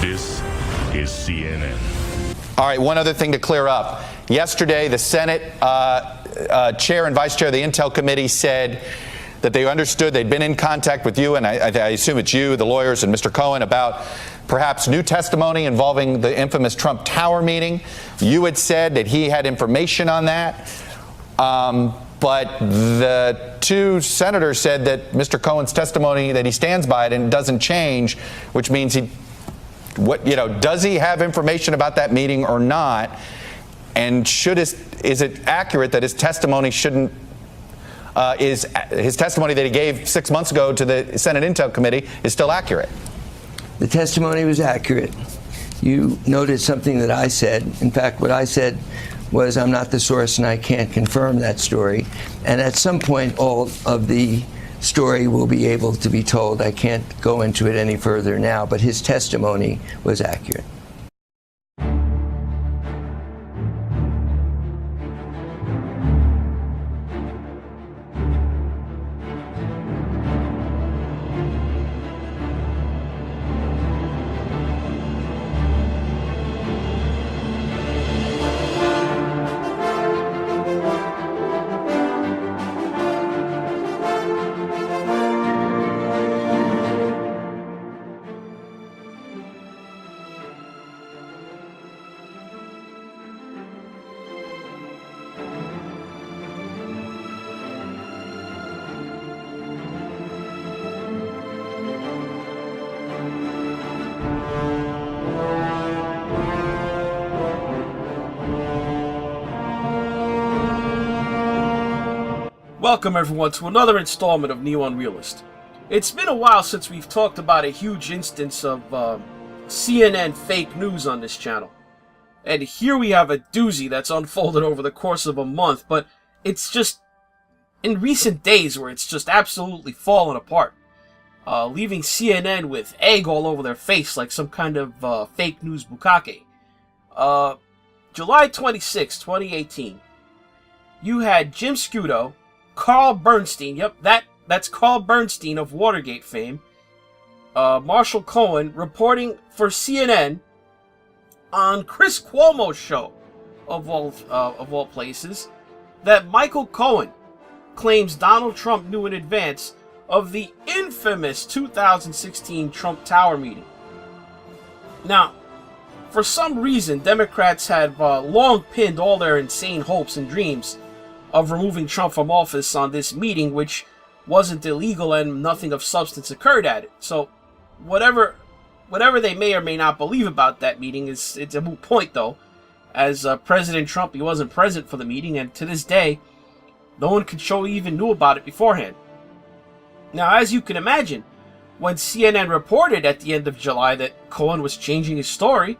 This is CNN. All right, one other thing to clear up. Yesterday, the Senate chair and vice chair of the Intel Committee said that they understood they'd been in contact with you, and I assume it's you, the lawyers, and Mr. Cohen, about perhaps new testimony involving the infamous Trump Tower meeting. You had said that he had information on that, but the two senators said that Mr. Cohen's testimony, that he stands by it and it doesn't change, which means does he have information about that meeting or not? And is it accurate that his testimony his testimony that he gave 6 months ago to the Senate Intel Committee is still accurate? The testimony was accurate. You noted something that I said. In fact, what I said was I'm not the source and I can't confirm that story. And at some point, all of the story will be able to be told. I can't go into it any further now, but his testimony was accurate. Welcome everyone to another installment of Neo Unrealist. It's been a while since we've talked about a huge instance of CNN fake news on this channel. And here we have a doozy that's unfolded over the course of a month, but it's just in recent days where it's just absolutely fallen apart. Leaving CNN with egg all over their face like some kind of fake news bukkake. July 26, 2018. You had Jim Scudo, Carl Bernstein, yep, that's Carl Bernstein of Watergate fame, Marshall Cohen reporting for CNN on Chris Cuomo's show, of all places, that Michael Cohen claims Donald Trump knew in advance of the infamous 2016 Trump Tower meeting. Now, for some reason, Democrats have long pinned all their insane hopes and dreams of removing Trump from office on this meeting, which wasn't illegal and nothing of substance occurred at it. So, whatever they may or may not believe about that meeting, it's a moot point, though. As President Trump, he wasn't present for the meeting, and to this day, no one could show he even knew about it beforehand. Now, as you can imagine, when CNN reported at the end of July that Cohen was changing his story,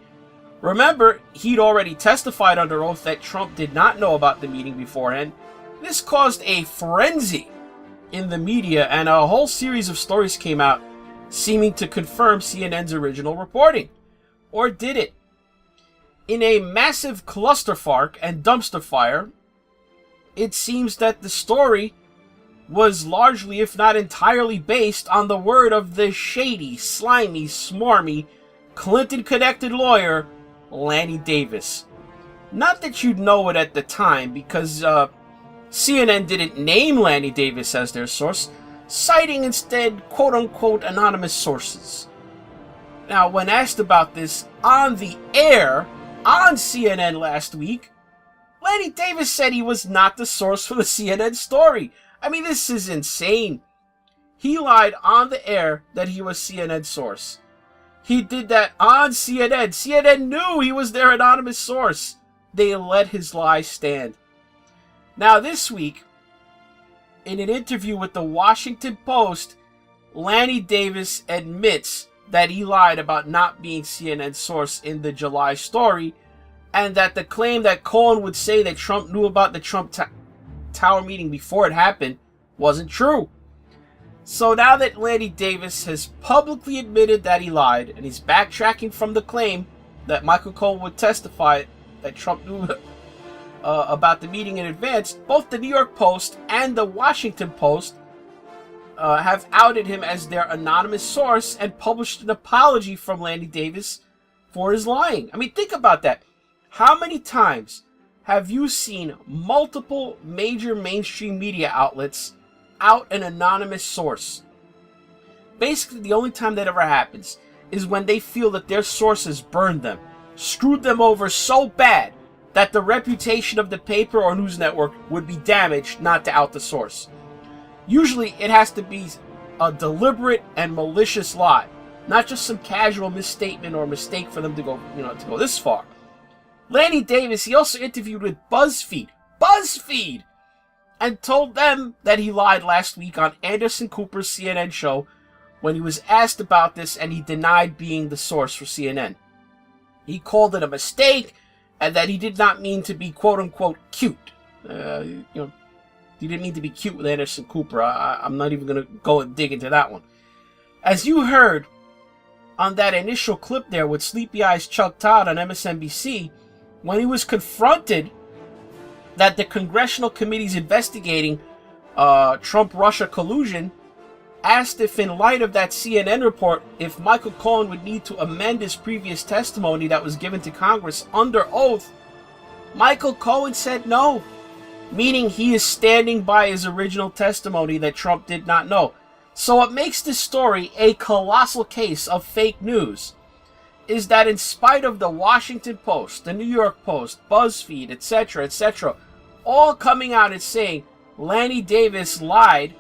remember, he'd already testified under oath that Trump did not know about the meeting beforehand. This caused a frenzy in the media, and a whole series of stories came out seeming to confirm CNN's original reporting. Or did it? In a massive clusterfuck and dumpster fire, it seems that the story was largely, if not entirely, based on the word of the shady, slimy, smarmy, Clinton-connected lawyer, Lanny Davis. Not that you'd know it at the time, because CNN didn't name Lanny Davis as their source, citing instead quote-unquote anonymous sources. Now, when asked about this on the air on CNN last week, Lanny Davis said he was not the source for the CNN story. I mean, this is insane. He lied on the air that he was CNN's source. He did that on CNN. CNN knew he was their anonymous source. They let his lie stand. Now this week, in an interview with the Washington Post, Lanny Davis admits that he lied about not being CNN's source in the July story, and that the claim that Cohen would say that Trump knew about the Trump Tower meeting before it happened wasn't true. So now that Lanny Davis has publicly admitted that he lied, and he's backtracking from the claim that Michael Cohen would testify that Trump knew about the meeting in advance, both the New York Post and the Washington Post have outed him as their anonymous source and published an apology from Lanny Davis for his lying. I mean, think about that. How many times have you seen multiple major mainstream media outlets out an anonymous source? Basically, the only time that ever happens is when they feel that their sources burned them, screwed them over so bad that the reputation of the paper or news network would be damaged not to out the source. Usually, it has to be a deliberate and malicious lie, not just some casual misstatement or mistake for them to go, to go this far. Lanny Davis, he also interviewed with BuzzFeed, and told them that he lied last week on Anderson Cooper's CNN show when he was asked about this, and he denied being the source for CNN. He called it a mistake, and that he did not mean to be quote-unquote cute. He didn't mean to be cute with Anderson Cooper. I'm not even going to go and dig into that one. As you heard on that initial clip there with Sleepy Eyes Chuck Todd on MSNBC, when he was confronted that the congressional committees investigating Trump-Russia collusion asked if, in light of that CNN report, if Michael Cohen would need to amend his previous testimony that was given to Congress under oath, Michael Cohen said no, meaning he is standing by his original testimony that Trump did not know. So what makes this story a colossal case of fake news is that in spite of the Washington Post, the New York Post, BuzzFeed, etc., all coming out and saying Lanny Davis lied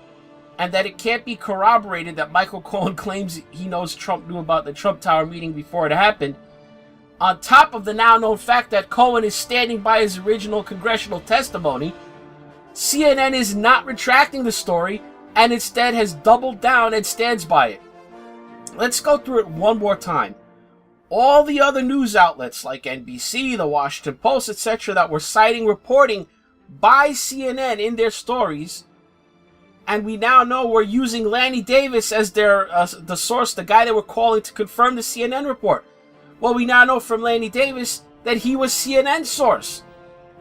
and that it can't be corroborated that Michael Cohen claims he knows Trump knew about the Trump Tower meeting before it happened, on top of the now known fact that Cohen is standing by his original congressional testimony, CNN is not retracting the story and instead has doubled down and stands by it. Let's go through it one more time. All the other news outlets like NBC, the Washington Post, etc. that were citing reporting by CNN in their stories, and we now know we're using Lanny Davis as their the source, the guy they were calling to confirm the CNN report. Well, we now know from Lanny Davis that he was CNN's source.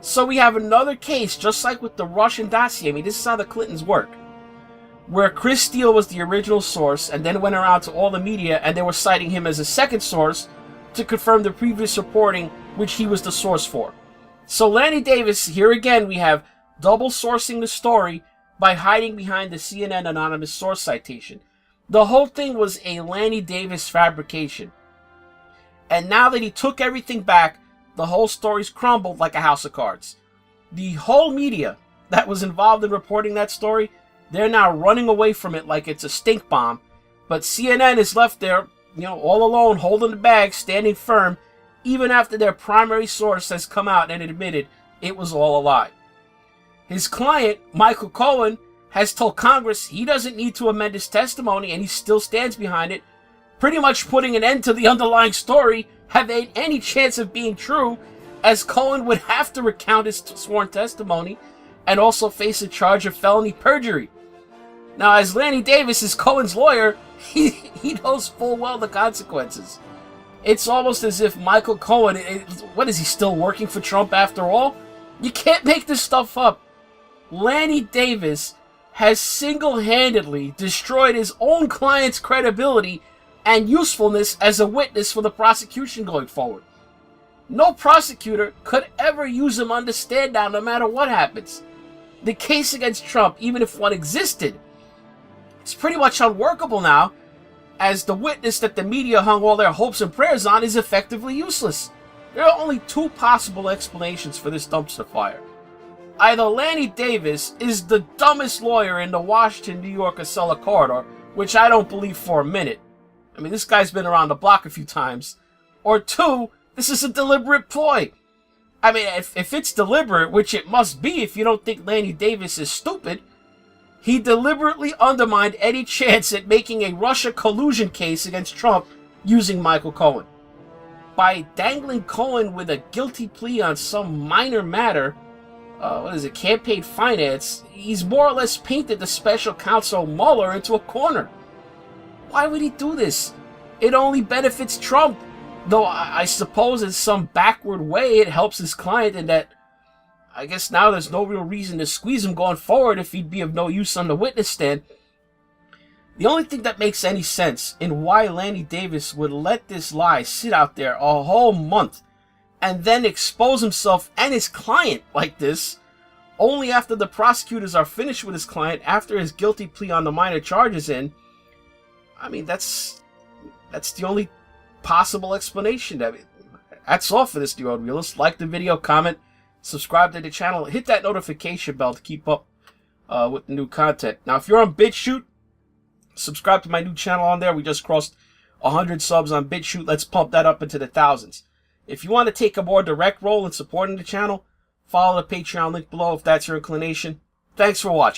So we have another case, just like with the Russian dossier. I mean, this is how the Clintons work, where Chris Steele was the original source and then went around to all the media and they were citing him as a second source to confirm the previous reporting, which he was the source for. So Lanny Davis, here again, we have double sourcing the story by hiding behind the CNN anonymous source citation. The whole thing was a Lanny Davis fabrication. And now that he took everything back, the whole story's crumbled like a house of cards. The whole media that was involved in reporting that story, they're now running away from it like it's a stink bomb. But CNN is left there, all alone, holding the bag, standing firm, even after their primary source has come out and admitted it was all a lie. His client, Michael Cohen, has told Congress he doesn't need to amend his testimony and he still stands behind it, pretty much putting an end to the underlying story having any chance of being true, as Cohen would have to recount his sworn testimony and also face a charge of felony perjury. Now, as Lanny Davis is Cohen's lawyer, he knows full well the consequences. It's almost as if Michael Cohen, what is he, still working for Trump after all? You can't make this stuff up. Lanny Davis has single-handedly destroyed his own client's credibility and usefulness as a witness for the prosecution going forward. No prosecutor could ever use him on the stand now, no matter what happens. The case against Trump, even if one existed, is pretty much unworkable now, as the witness that the media hung all their hopes and prayers on is effectively useless. There are only two possible explanations for this dumpster fire. Either Lanny Davis is the dumbest lawyer in the Washington-New York-Acela corridor, which I don't believe for a minute. I mean, this guy's been around the block a few times. Or two, this is a deliberate ploy. I mean, if it's deliberate, which it must be if you don't think Lanny Davis is stupid, he deliberately undermined any chance at making a Russia collusion case against Trump using Michael Cohen. By dangling Cohen with a guilty plea on some minor matter, campaign finance, he's more or less painted the special counsel Mueller into a corner. Why would he do this? It only benefits Trump, though I suppose in some backward way it helps his client in that I guess now there's no real reason to squeeze him going forward if he'd be of no use on the witness stand. The only thing that makes any sense in why Lanny Davis would let this lie sit out there a whole month and then expose himself and his client like this only after the prosecutors are finished with his client after his guilty plea on the minor charges in, I mean, that's the only possible explanation. I mean, that's all for this New Road Realist. Like the video, comment, subscribe to the channel, hit that notification bell to keep up with the new content. Now, if you're on BitChute, subscribe to my new channel on there. We just crossed 100 subs on BitChute. Let's pump that up into the thousands. If you want to take a more direct role in supporting the channel, follow the Patreon link below if that's your inclination. Thanks for watching.